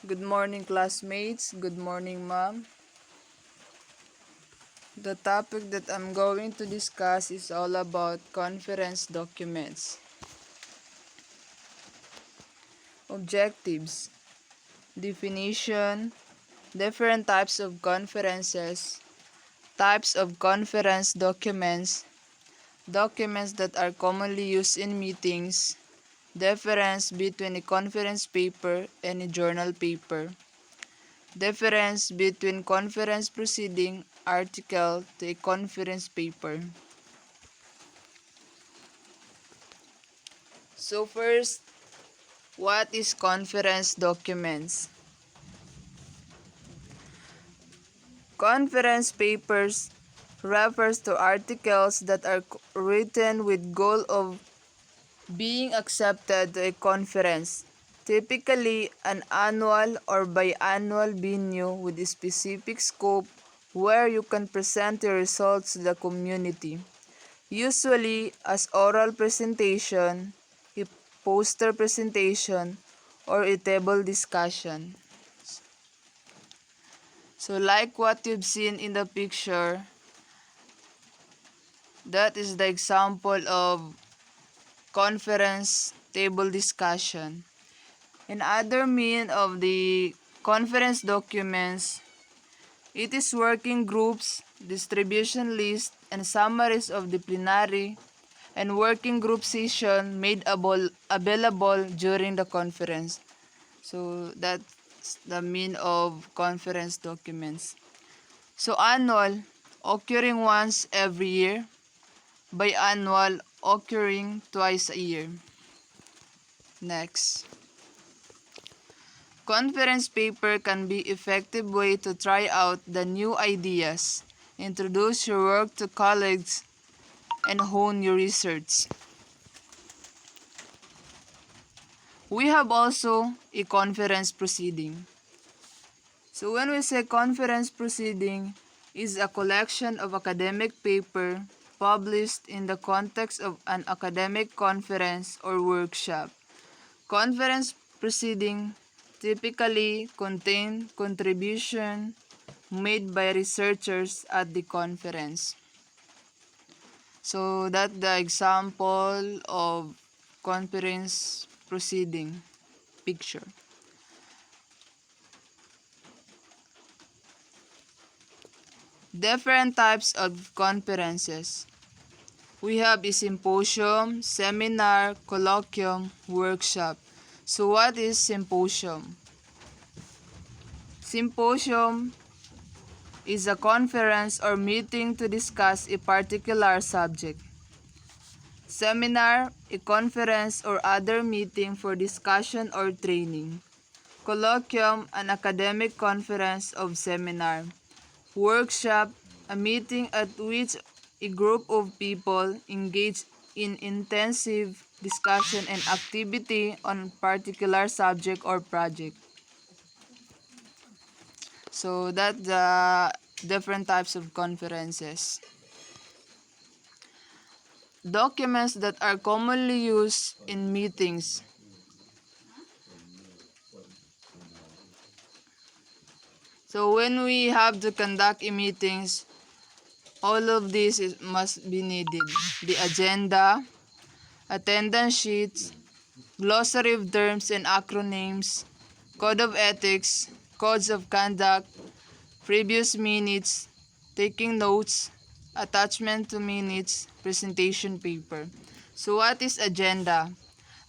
Good morning, classmates. Good morning, ma'am. The topic that I'm going to discuss is all about conference documents. Objectives, definition, different types of conferences, types of conference documents, documents that are commonly used in meetings, difference between a conference paper and a journal paper. Difference between conference proceeding article to a conference paper. So first, what is conference documents? Conference papers refers to articles that are written with goal of being accepted to a conference, typically an annual or biannual venue with a specific scope where you can present your results to the community, usually as oral presentation, a poster presentation, or a table discussion. So like what you've seen in the picture, that is the example of conference table discussion. Another mean of the conference documents, it is working groups, distribution list, and summaries of the plenary and working group session made available during the conference. So that's the mean of conference documents. So annual, occurring once every year. Biannual, occurring twice a year. Next. Conference paper can be effective way to try out the new ideas, introduce your work to colleagues, and hone your research. We have also a conference proceeding. So when we say conference proceeding, is a collection of academic paper published in the context of an academic conference or workshop. Conference proceeding typically contain contribution made by researchers at the conference. So that's the example of conference proceeding picture. Different types of conferences. We have a symposium, seminar, colloquium, workshop. So what is symposium? Symposium is a conference or meeting to discuss a particular subject. Seminar, a conference or other meeting for discussion or training. Colloquium, an academic conference of seminar. Workshop, a meeting at which a group of people engage in intensive discussion and activity on particular subject or project. So that's the different types of conferences. Documents that are commonly used in meetings. So when we have to conduct a meetings, all of this must be needed. The agenda, attendance sheets, glossary of terms and acronyms, code of ethics, codes of conduct, previous minutes, taking notes, attachment to minutes, presentation paper. So what is agenda?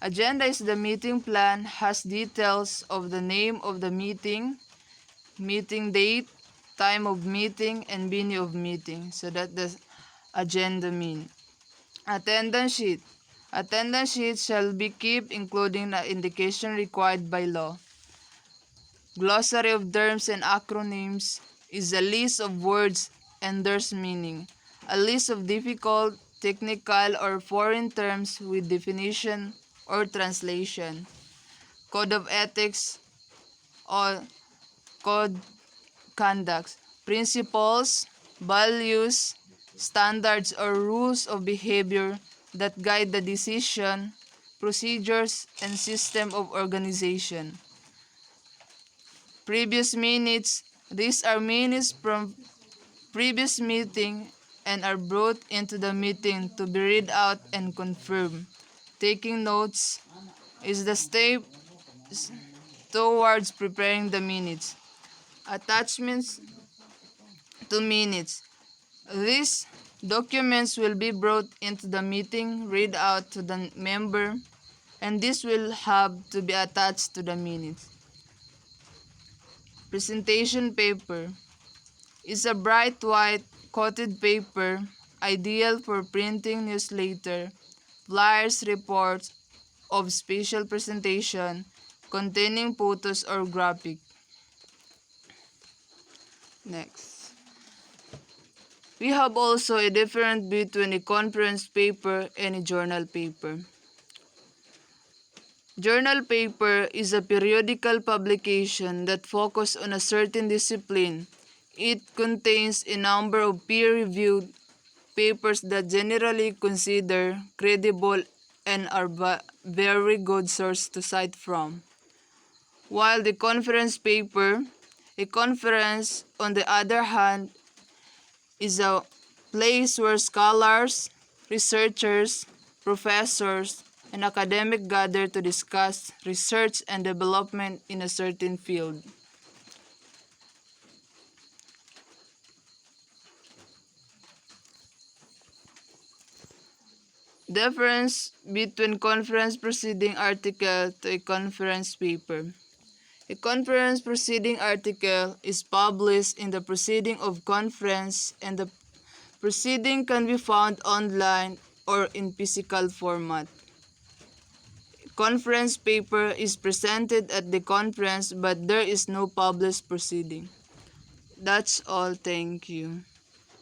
Agenda is the meeting plan, has details of the name of the meeting date, time of meeting, and venue of meeting. So that the agenda mean. Attendance sheet. Attendance sheet shall be kept including the indication required by law. Glossary of terms and acronyms is a list of words and their meaning. A list of difficult, technical, or foreign terms with definition or translation. Code of ethics or code conduct. Principles, values, standards, or rules of behavior that guide the decision, procedures, and system of organization. Previous minutes. These are minutes from previous meeting and are brought into the meeting to be read out and confirmed. Taking notes is the step towards preparing the minutes. Attachments to minutes. These documents will be brought into the meeting, read out to the member, and this will have to be attached to the minutes. Presentation paper is a bright white coated paper, ideal for printing newsletter, flyers, reports of special presentation containing photos or graphic. Next. We have also a difference between a conference paper and a journal paper. Journal paper is a periodical publication that focuses on a certain discipline. It contains a number of peer-reviewed papers that generally considered credible and are very good source to cite from. While the conference paper, a conference, on the other hand, is a place where scholars, researchers, professors, and academics gather to discuss research and development in a certain field. Difference between conference proceeding article to a conference paper. A conference proceeding article is published in the proceeding of conference, and the proceeding can be found online or in physical format. Conference paper is presented at the conference, but there is no published proceeding. That's all. Thank you.